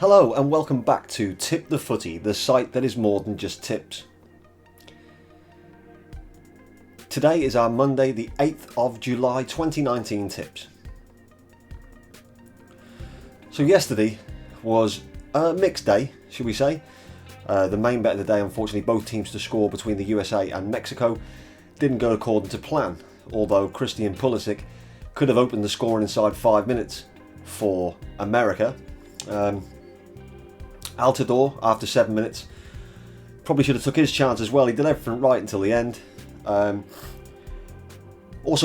Hello and welcome back to Tip the Footy, the site that is more than just tips. Today is our Monday, the 8th of July 2019 tips. So yesterday was a mixed day, should we say. The main bet of the day, unfortunately, both teams to score between the USA and Mexico didn't go according to plan, although Christian Pulisic could have opened the scoring inside 5 minutes for America. Altidore, after 7 minutes, probably should have took his chance as well. He did everything right until the end. Also,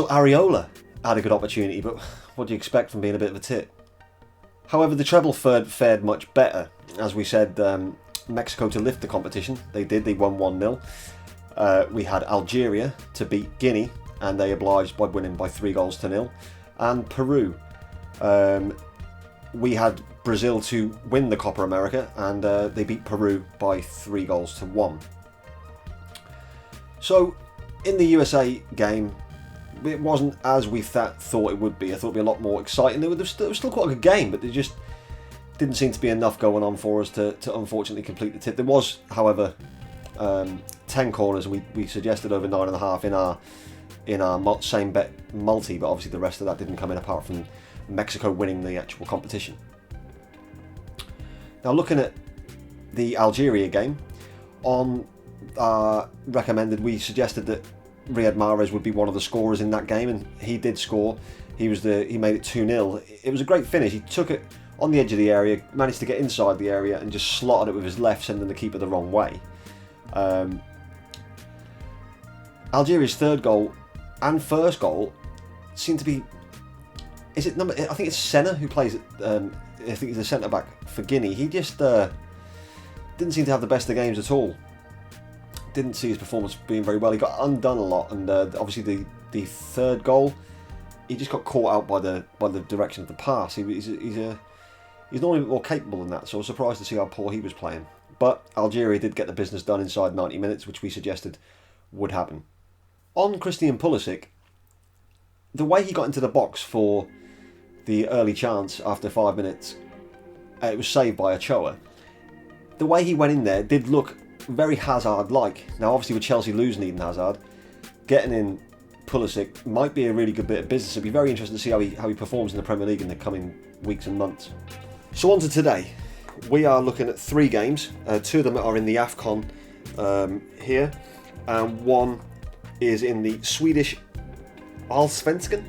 Areola had a good opportunity, but what do you expect from being a bit of a tit? However, the treble fared much better. As we said, Mexico to lift the competition. They did. They won 1-0. We had Algeria to beat Guinea, and they obliged by winning by 3-0. And Peru. We had Brazil to win the Copa America, and they beat Peru by 3-1. So, in the USA game, it wasn't as we thought it would be. I thought it would be a lot more exciting. It was still quite a good game, but there just didn't seem to be enough going on for us to unfortunately complete the tip. There was, however, 10 corners, and we suggested over 9.5 in our same bet multi, but obviously the rest of that didn't come in apart from Mexico winning the actual competition. Now, looking at the Algeria game, on recommended, we suggested that Riyad Mahrez would be one of the scorers in that game, and he did score. He made it 2-0. It was a great finish. He took it on the edge of the area, managed to get inside the area, and just slotted it with his left, sending the keeper the wrong way. Algeria's third goal and first goal seem to be. I think it's Senna who plays it. I think he's the centre back for Guinea. He just didn't seem to have the best of games at all. Didn't see his performance being very well. He got undone a lot, and obviously the third goal, he just got caught out by the direction of the pass. He's normally a bit more capable than that, so I was surprised to see how poor he was playing. But Algeria did get the business done inside 90 minutes, which we suggested would happen. On Christian Pulisic, the way he got into the box for the early chance after 5 minutes, it was saved by Ochoa. The way he went in there did look very Hazard-like. Now, obviously, with Chelsea losing Eden Hazard, getting in Pulisic might be a really good bit of business. It'd be very interesting to see how he performs in the Premier League in the coming weeks and months. So on to today. We are looking at 3 games. 2 of them are in the Afcon here, and one is in the Swedish Allsvenskan.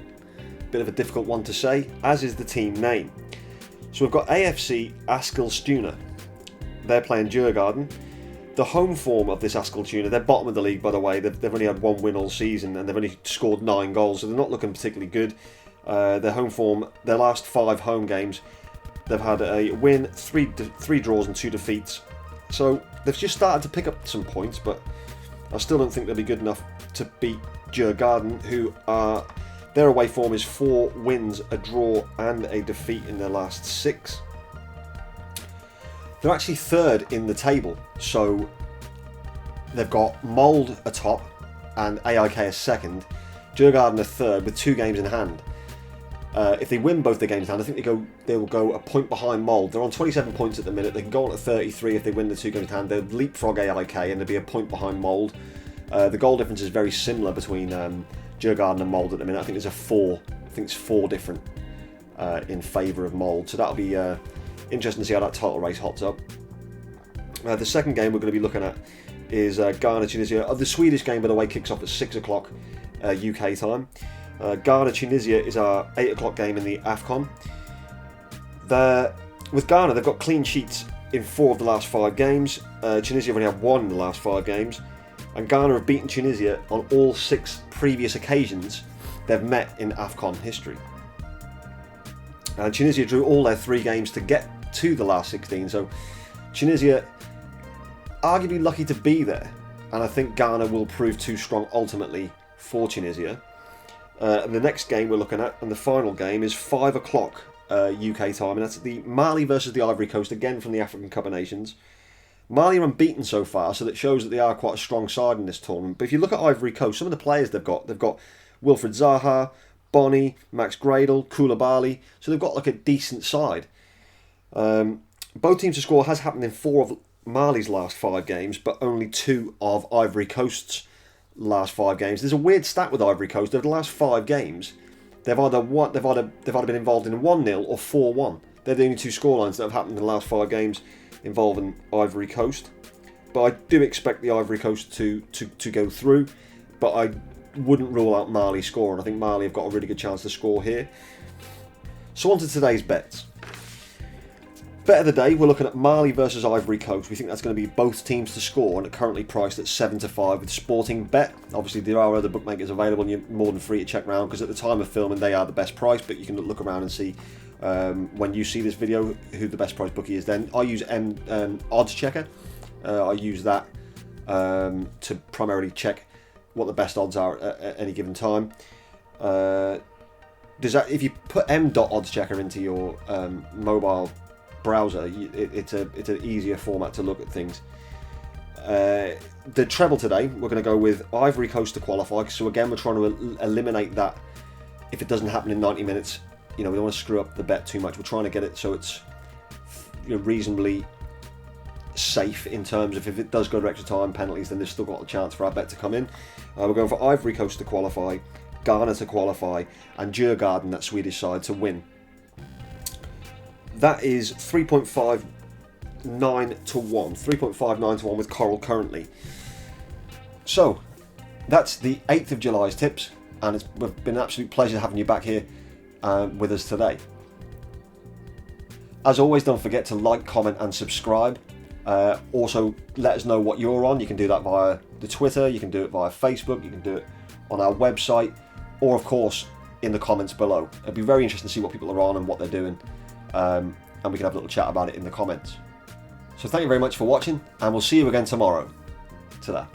Bit of a difficult one to say, as is the team name. So we've got AFC Eskilstuna. They're playing Djurgården. The home form of this Eskilstuna, they're bottom of the league, by the way. They've only had 1 win all season, and they've only scored 9 goals, so they're not looking particularly good. Their home form, their last 5 home games, they've had a win, 3 draws and 2 defeats. So they've just started to pick up some points, but I still don't think they'll be good enough to beat Djurgården, who are... Their away form is 4 wins, a draw and a defeat in their last 6. They're actually 3rd in the table, so they've got Molde atop and AIK as 2nd. Djurgården are 3rd with 2 games in hand. If they win both their games in hand, I think they will go a point behind Molde. They're on 27 points at the minute. They can go on to 33 if they win the 2 games in hand. They'll leapfrog AIK and they'll be a point behind Molde. The goal difference is very similar between Djurgården and Molde at the minute. I think it's 4 different in favour of Molde. So that'll be interesting to see how that title race hots up. The second game we're going to be looking at is Ghana Tunisia. The Swedish game, by the way, kicks off at 6 o'clock UK time. Ghana Tunisia is our 8 o'clock game in the Afcon. With Ghana, they've got clean sheets in 4 of the last 5 games. Tunisia have only had 1 in the last 5 games. And Ghana have beaten Tunisia on all 6 previous occasions they've met in Afcon history. And Tunisia drew all their 3 games to get to the last 16, so Tunisia arguably lucky to be there, and I think Ghana will prove too strong ultimately for Tunisia. And the next game we're looking at, and the final game, is 5 o'clock UK time, and that's the Mali versus the Ivory Coast, again from the African Cup of Nations. Mali are unbeaten so far, so that shows that they are quite a strong side in this tournament. But if you look at Ivory Coast, some of the players they've got Wilfred Zaha, Bonny, Max Gradel, Koulibaly, so they've got like a decent side. Both teams to score has happened in 4 of Mali's last 5 games, but only 2 of Ivory Coast's last 5 games. There's a weird stat with Ivory Coast. Over the last 5 games, they've either been involved in 1-0 or 4-1. They're the only 2 scorelines that have happened in the last 5 games involving Ivory Coast. But I do expect the Ivory Coast to go through, but I wouldn't rule out Mali scoring. I think Mali have got a really good chance to score here. So on to today's bets. Bet of the day, we're looking at Mali versus Ivory Coast. We think that's going to be both teams to score, and it's currently priced at 7-5 with Sporting Bet. Obviously, there are other bookmakers available, and you're more than free to check around, because at the time of filming, they are the best price, but you can look around and see when you see this video who the best price bookie is then. I use Odds Checker. I use that to primarily check what the best odds are at any given time. If you put m.oddschecker into your mobile browser, it's an easier format to look at things. The treble today, we're going to go with Ivory Coast to qualify. So again, we're trying to eliminate that if it doesn't happen in 90 minutes. We don't want to screw up the bet too much. We're trying to get it so it's reasonably safe in terms of if it does go to extra time penalties, then there's still got a chance for our bet to come in. We're going for Ivory Coast to qualify, Ghana to qualify, and Djurgården, that Swedish side, to win. That is 3.59 to 1. 3.59 to 1 with Coral currently. So, that's the 8th of July's tips, and it's been an absolute pleasure having you back here with us today. As always, don't forget to like, comment and subscribe. Also, let us know what you're on. You can do that via the Twitter, you can do it via Facebook, you can do it on our website, or of course in the comments below. It'd be very interesting to see what people are on and what they're doing, and we can have a little chat about it in the comments. So thank you very much for watching, and we'll see you again tomorrow. Ta-da.